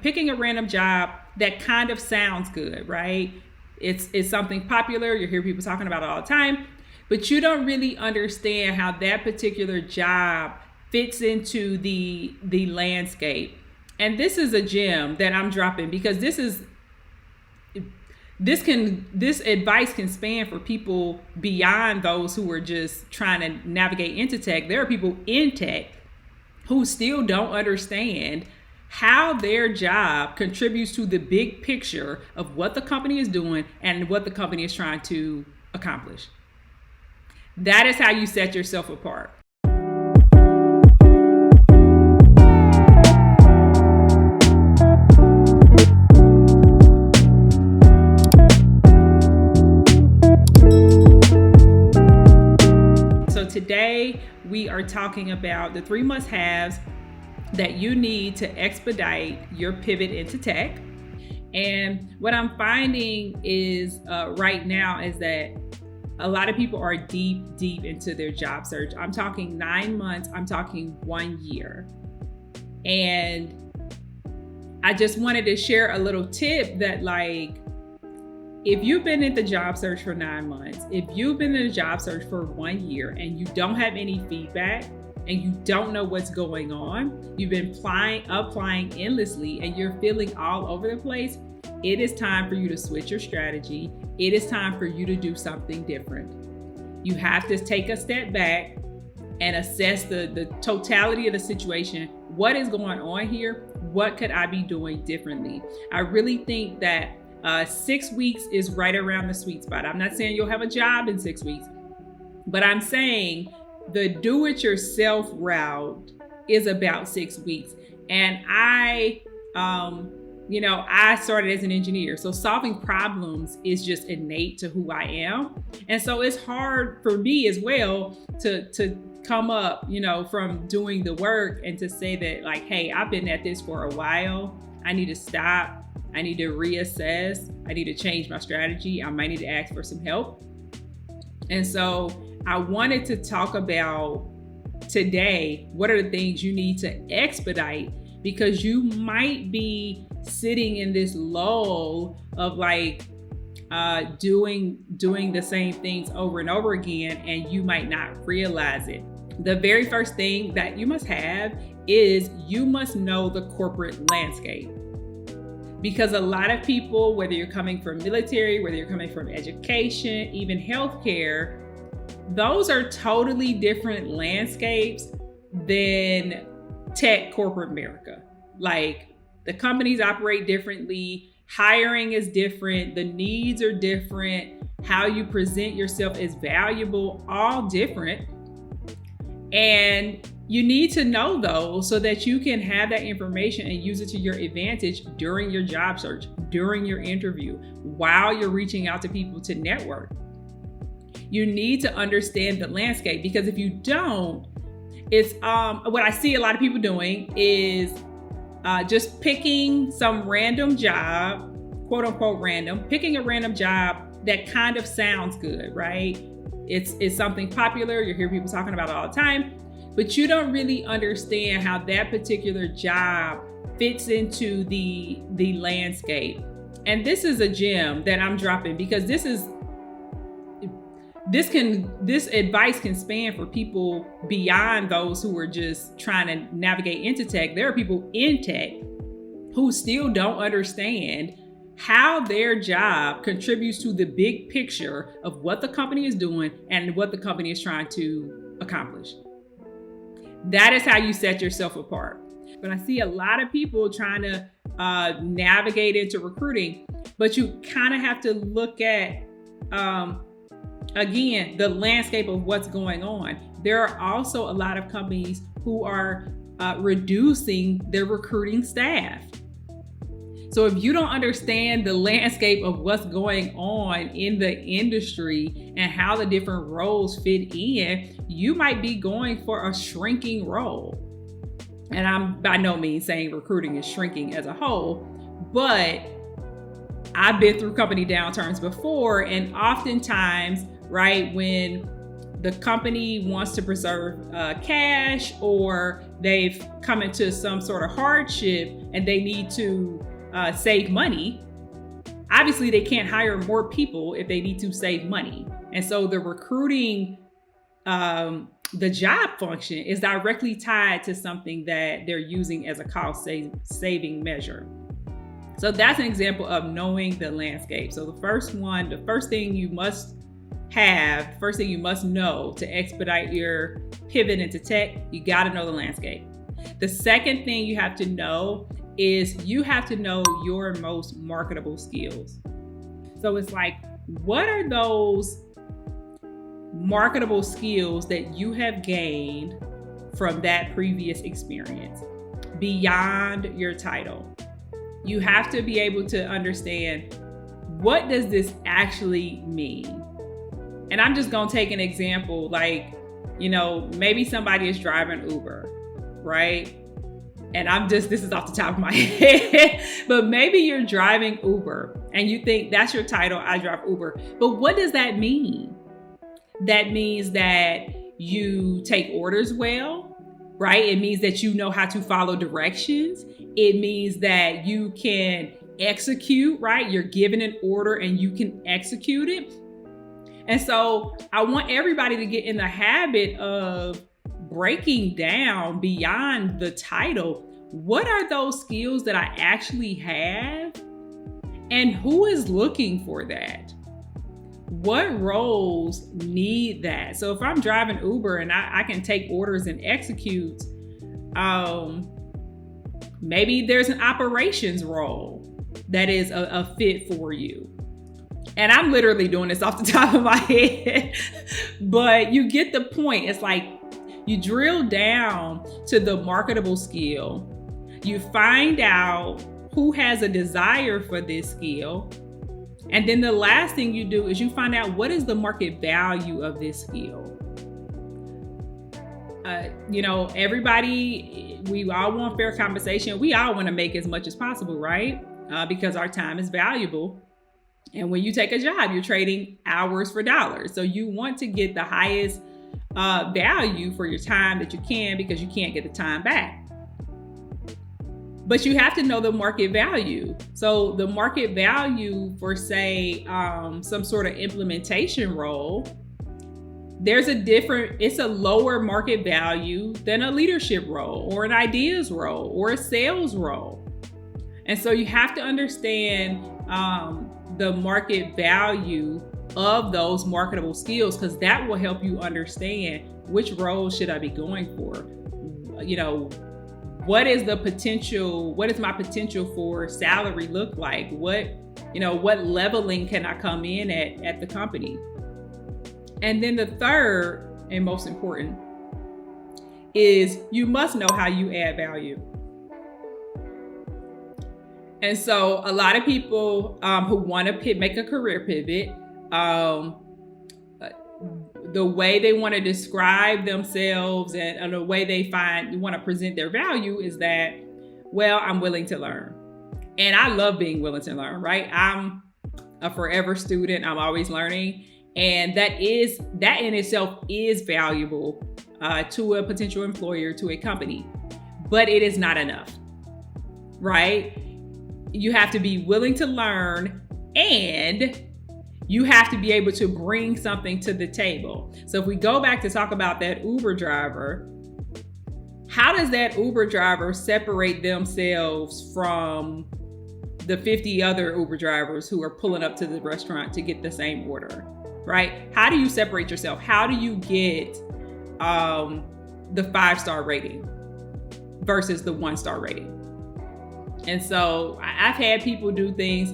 picking a random job that kind of sounds good, right? It's something popular. You hear people talking about it all the time, but you don't really understand how that particular job fits into the landscape. And this is a gem that I'm dropping because this advice can span for people beyond those who are just trying to navigate into tech. There are people in tech who still don't understand how their job contributes to the big picture of what the company is doing and what the company is trying to accomplish. That is how you set yourself apart. So today we are talking about the 3 must-haves that you need to expedite your pivot into tech. And what I'm finding is right now is that a lot of people are deep into their job search. I'm talking 9 months, I'm talking 1 year. And I just wanted to share a little tip that, like, if you've been in the job search for 9 months, if you've been in a job search for 1 year and you don't have any feedback, and you don't know what's going on, you've been applying endlessly, and you're feeling all over the place, it is time for you to switch your strategy. It is time for you to do something different. You have to take a step back and assess the totality of the situation. What is going on here? What could I be doing differently? I really think that 6 weeks is right around the sweet spot. I'm not saying you'll have a job in 6 weeks, but I'm saying the do-it-yourself route is about 6 weeks. And I started as an engineer. So solving problems is just innate to who I am. And so it's hard for me as well to come up, from doing the work and to say that, like, hey, I've been at this for a while. I need to stop. I need to reassess. I need to change my strategy. I might need to ask for some help. And so I wanted to talk about today, what are the things you need to expedite, because you might be sitting in this lull of doing the same things over and over again, and you might not realize it. The very first thing that you must have is you must know the corporate landscape. Because a lot of people, whether you're coming from military, whether you're coming from education, even healthcare, those are totally different landscapes than tech corporate America. Like, the companies operate differently, hiring is different, the needs are different, how you present yourself is valuable, all different. And you need to know those so that you can have that information and use it to your advantage during your job search, during your interview, while you're reaching out to people to network. You need to understand the landscape, because if you don't, it's what I see a lot of people doing is just picking some random job, quote unquote random, picking a random job that kind of sounds good, right? It's something popular. You hear people talking about it all the time, but you don't really understand how that particular job fits into the landscape. And this is a gem that I'm dropping because this advice can span for people beyond those who are just trying to navigate into tech. There are people in tech who still don't understand how their job contributes to the big picture of what the company is doing and what the company is trying to accomplish. That is how you set yourself apart. But I see a lot of people trying to navigate into recruiting, but you kind of have to look at, again, the landscape of what's going on. There are also a lot of companies who are reducing their recruiting staff. So if you don't understand the landscape of what's going on in the industry and how the different roles fit in, you might be going for a shrinking role. And I'm by no means saying recruiting is shrinking as a whole, but I've been through company downturns before, and oftentimes, right, when the company wants to preserve cash, or they've come into some sort of hardship and they need to save money. Obviously, they can't hire more people if they need to save money. And so the recruiting, the job function is directly tied to something that they're using as a cost saving measure. So that's an example of knowing the landscape. So the first thing you must know to expedite your pivot into tech, you got to know the landscape. The second thing you have to know is you have to know your most marketable skills. So it's like, what are those marketable skills that you have gained from that previous experience beyond your title? You have to be able to understand, what does this actually mean? And I'm just going to take an example, like, maybe somebody is driving Uber, right? And this is off the top of my head, but maybe you're driving Uber and you think that's your title, I drive Uber. But what does that mean? That means that you take orders well, right? It means that you know how to follow directions. It means that you can execute, right? You're given an order and you can execute it. And so I want everybody to get in the habit of breaking down beyond the title. What are those skills that I actually have? And who is looking for that? What roles need that? So if I'm driving Uber and I can take orders and execute, maybe there's an operations role that is a fit for you. And I'm literally doing this off the top of my head, but you get the point. It's like you drill down to the marketable skill. You find out who has a desire for this skill. And then the last thing you do is you find out, what is the market value of this skill? Everybody, we all want fair compensation. We all want to make as much as possible, right? Because our time is valuable. And when you take a job, you're trading hours for dollars. So you want to get the highest value for your time that you can, because you can't get the time back. But you have to know the market value. So the market value for, say, some sort of implementation role, it's a lower market value than a leadership role or an ideas role or a sales role. And so you have to understand the market value of those marketable skills, because that will help you understand which role should I be going for. What is my potential for salary look like? What leveling can I come in at the company? And then the third and most important is you must know how you add value. And so a lot of people who want to make a career pivot, the way they want to describe themselves and the way they want to present their value is that, well, I'm willing to learn. And I love being willing to learn, right? I'm a forever student. I'm always learning. And that in itself is valuable to a potential employer, to a company, but it is not enough, right? You have to be willing to learn, and you have to be able to bring something to the table. So if we go back to talk about that Uber driver, how does that Uber driver separate themselves from the 50 other Uber drivers who are pulling up to the restaurant to get the same order, right? How do you separate yourself? How do you get the 5-star rating versus the 1-star rating? And so I've had people do things,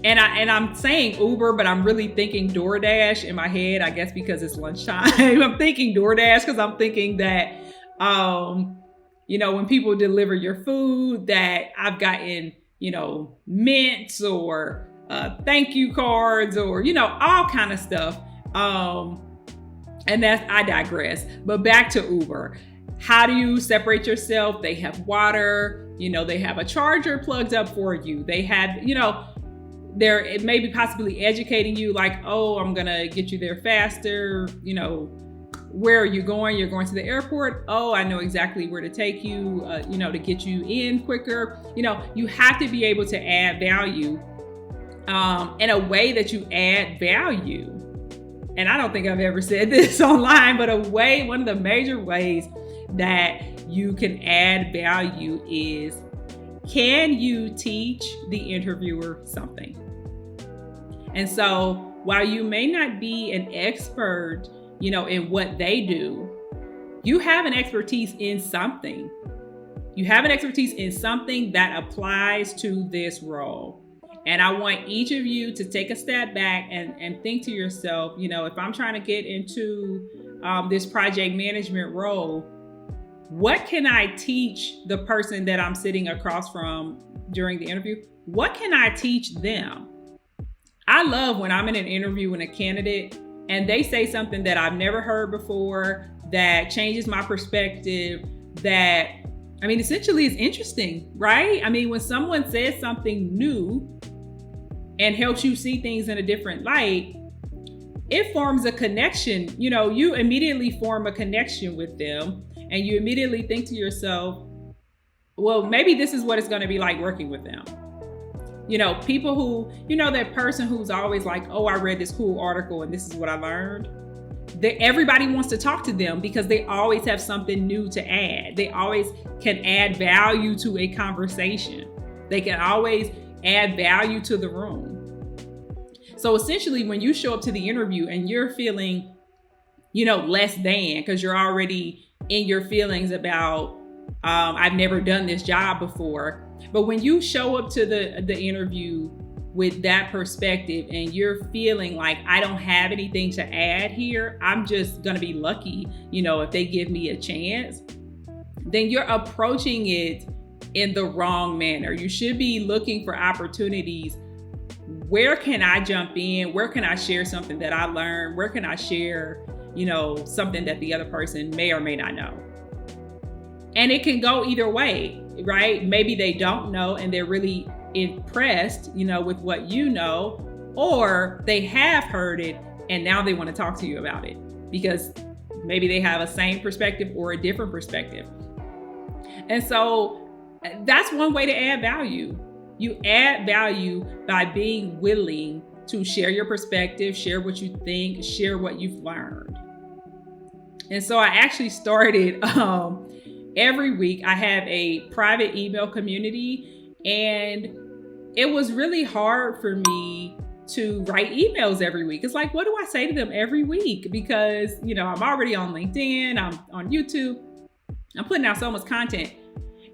and I'm saying Uber, but I'm really thinking DoorDash in my head, I guess because it's lunchtime. I'm thinking DoorDash because I'm thinking that, when people deliver your food, that I've gotten, mints or thank you cards or, all kind of stuff. And I digress. But back to Uber. How do you separate yourself? They have water, they have a charger plugged up for you. They have, it may be possibly educating you like, oh, I'm going to get you there faster, Where are you going? You're going to the airport. Oh, I know exactly where to take you, to get you in quicker. You have to be able to add value in a way that you add value. And I don't think I've ever said this online, but one of the major ways that you can add value is, can you teach the interviewer something? And so while you may not be an expert, in what they do, you have an expertise in something. You have an expertise in something that applies to this role. And I want each of you to take a step back and think to yourself, if I'm trying to get into this project management role, what can I teach the person that I'm sitting across from during the interview? What can I teach them? I love when I'm in an interview with a candidate and they say something that I've never heard before, that changes my perspective, that, essentially is interesting, right? When someone says something new and helps you see things in a different light, it forms a connection. You immediately form a connection with them, and you immediately think to yourself, well, maybe this is what it's going to be like working with them. People who, that person who's always like, oh, I read this cool article and this is what I learned. Everybody wants to talk to them because they always have something new to add. They always can add value to a conversation. They can always add value to the room. So essentially, when you show up to the interview and you're feeling, less than, because you're already in your feelings about, I've never done this job before. But when you show up to the interview with that perspective and you're feeling like, I don't have anything to add here, I'm just going to be lucky, if they give me a chance, then you're approaching it in the wrong manner. You should be looking for opportunities. Where can I jump in? Where can I share something that I learned? Where can I share, something that the other person may or may not know? And it can go either way, right? Maybe they don't know and they're really impressed, with what you know, or they have heard it and now they want to talk to you about it because maybe they have a same perspective or a different perspective. And so that's one way to add value. You add value by being willing to share your perspective, share what you think, share what you've learned. And so I actually started, every week I have a private email community, and it was really hard for me to write emails every week. It's like, what do I say to them every week? Because, I'm already on LinkedIn, I'm on YouTube, I'm putting out so much content.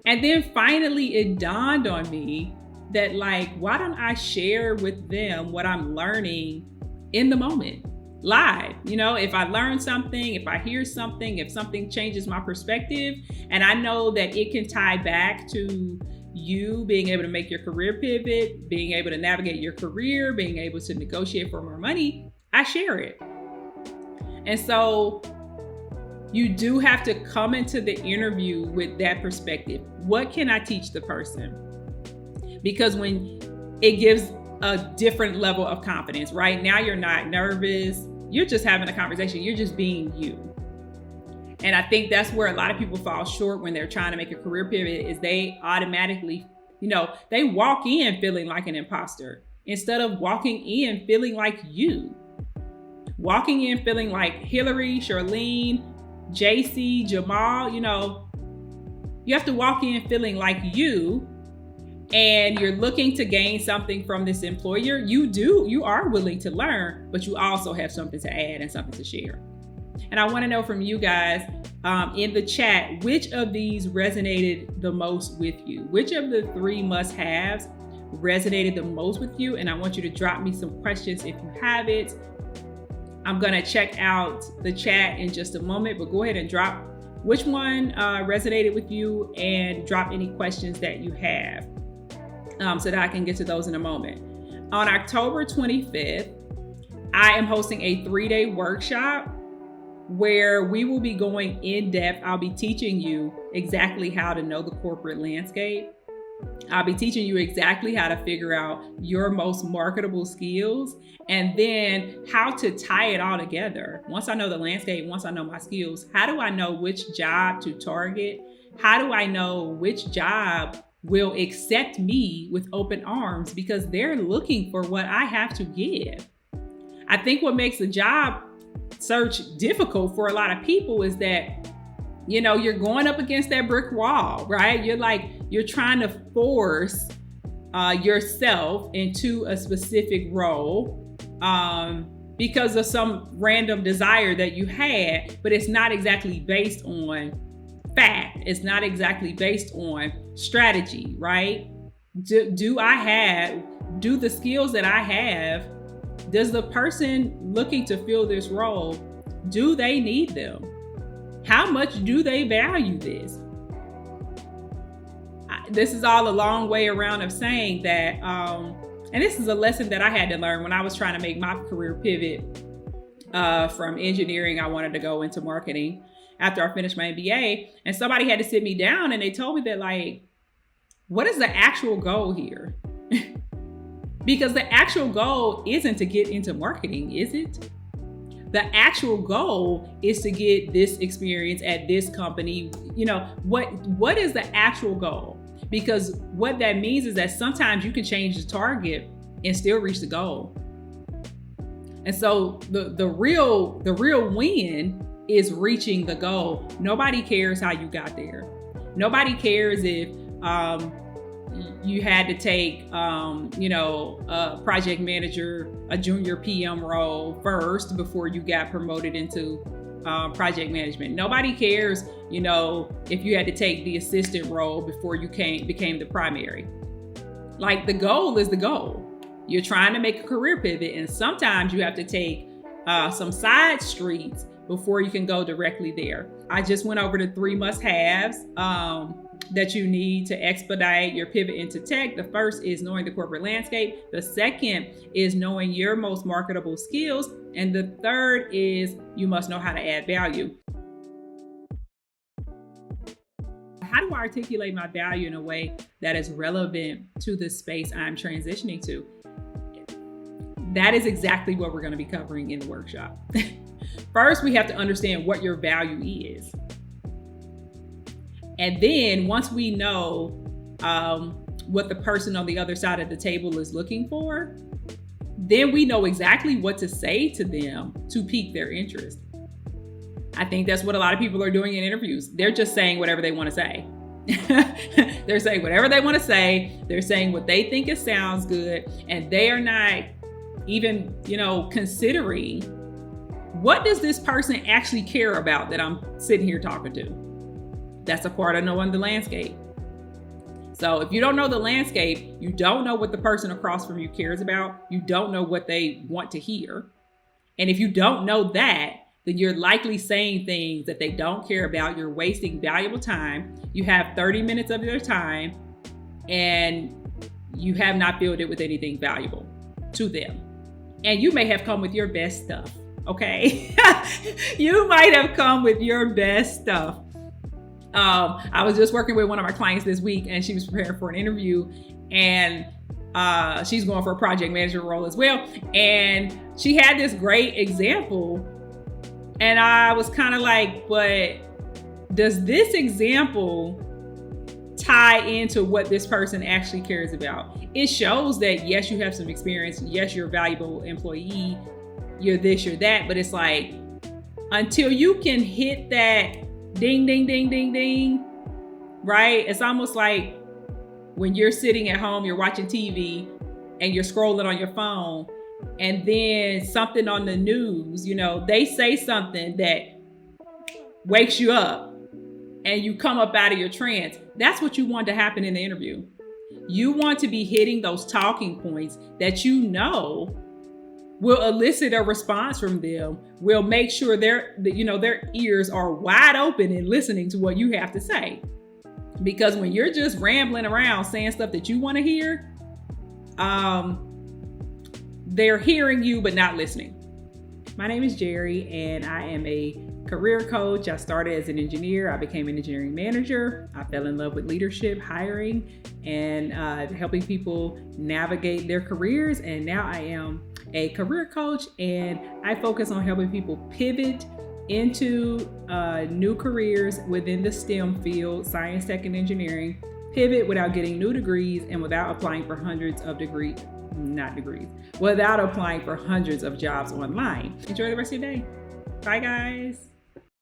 And then finally it dawned on me that why don't I share with them what I'm learning in the moment, live? If I learn something, if I hear something, if something changes my perspective, and I know that it can tie back to you being able to make your career pivot, being able to navigate your career, being able to negotiate for more money, I share it. And so you do have to come into the interview with that perspective. What can I teach the person? Because when it gives a different level of confidence, right? Now you're not nervous. You're just having a conversation. You're just being you. And I think that's where a lot of people fall short when they're trying to make a career pivot, is they automatically, they walk in feeling like an imposter instead of walking in feeling like you. Walking in feeling like Hillary, Charlene, JC, Jamal, you have to walk in feeling like you, and you're looking to gain something from this employer. You are willing to learn, but you also have something to add and something to share. And I want to know from you guys in the chat, which of these resonated the most with you? Which of the 3 must-haves resonated the most with you? And I want you to drop me some questions if you have it. I'm going to check out the chat in just a moment, but go ahead and drop which one resonated with you and drop any questions that you have so that I can get to those in a moment. On October 25th, I am hosting a 3-day workshop where we will be going in depth. I'll be teaching you exactly how to know the corporate landscape. I'll be teaching you exactly how to figure out your most marketable skills and then how to tie it all together. Once I know the landscape, once I know my skills, how do I know which job to target? How do I know which job will accept me with open arms because they're looking for what I have to give? I think what makes a job search difficult for a lot of people is that, you're going up against that brick wall, right? You're trying to force yourself into a specific role because of some random desire that you had, but it's not exactly based on fact. It's not exactly based on strategy, right? Do the skills that I have, does the person looking to fill this role, do they need them? How much do they value this? This is all a long way around of saying that, and this is a lesson that I had to learn when I was trying to make my career pivot from engineering. I wanted to go into marketing after I finished my MBA, and somebody had to sit me down and they told me that, what is the actual goal here? Because the actual goal isn't to get into marketing, is it? The actual goal is to get this experience at this company. What is the actual goal? Because what that means is that sometimes you can change the target and still reach the goal. And so the real win is reaching the goal. Nobody cares how you got there. Nobody cares if you had to take, a project manager, a junior PM role first before you got promoted into project management. Nobody cares, if you had to take the assistant role before you became the primary. The goal is the goal. You're trying to make a career pivot, and sometimes you have to take some side streets before you can go directly there. I just went over the 3 must-haves that you need to expedite your pivot into tech. The first is knowing the corporate landscape. The second is knowing your most marketable skills. And the third is you must know how to add value. How do I articulate my value in a way that is relevant to the space I'm transitioning to? That is exactly what we're going to be covering in the workshop. First, we have to understand what your value is. And then once we know what the person on the other side of the table is looking for, then we know exactly what to say to them to pique their interest. I think that's what a lot of people are doing in interviews. They're just saying whatever they want to say. They're saying whatever they want to say. They're saying what they think it sounds good. And they are not even, considering, what does this person actually care about that I'm sitting here talking to? That's a part of knowing the landscape. So if you don't know the landscape, you don't know what the person across from you cares about. You don't know what they want to hear. And if you don't know that, then you're likely saying things that they don't care about. You're wasting valuable time. You have 30 minutes of your time and you have not filled it with anything valuable to them. And you may have come with your best stuff, okay? You might have come with your best stuff. I was just working with one of my clients this week and she was preparing for an interview and she's going for a project manager role as well. And she had this great example and I was kind of like, but does this example tie into what this person actually cares about? It shows that yes, you have some experience. Yes, you're a valuable employee. You're this, you're that. But it's like, until you can hit that ding, ding, ding, ding, ding, right? It's almost like when you're sitting at home, you're watching TV and you're scrolling on your phone and then something on the news, they say something that wakes you up and you come up out of your trance. That's what you want to happen in the interview. You want to be hitting those talking points that will elicit a response from them, will make sure their ears are wide open and listening to what you have to say. Because when you're just rambling around saying stuff that you want to hear, they're hearing you but not listening. My name is Gerrie and I am a career coach. I started as an engineer. I became an engineering manager. I fell in love with leadership, hiring, and helping people navigate their careers. And now I am a career coach, and I focus on helping people pivot into new careers within the STEM field, science, tech, and engineering. Pivot without getting new degrees and without applying for without applying for hundreds of jobs online. Enjoy the rest of your day. Bye, guys.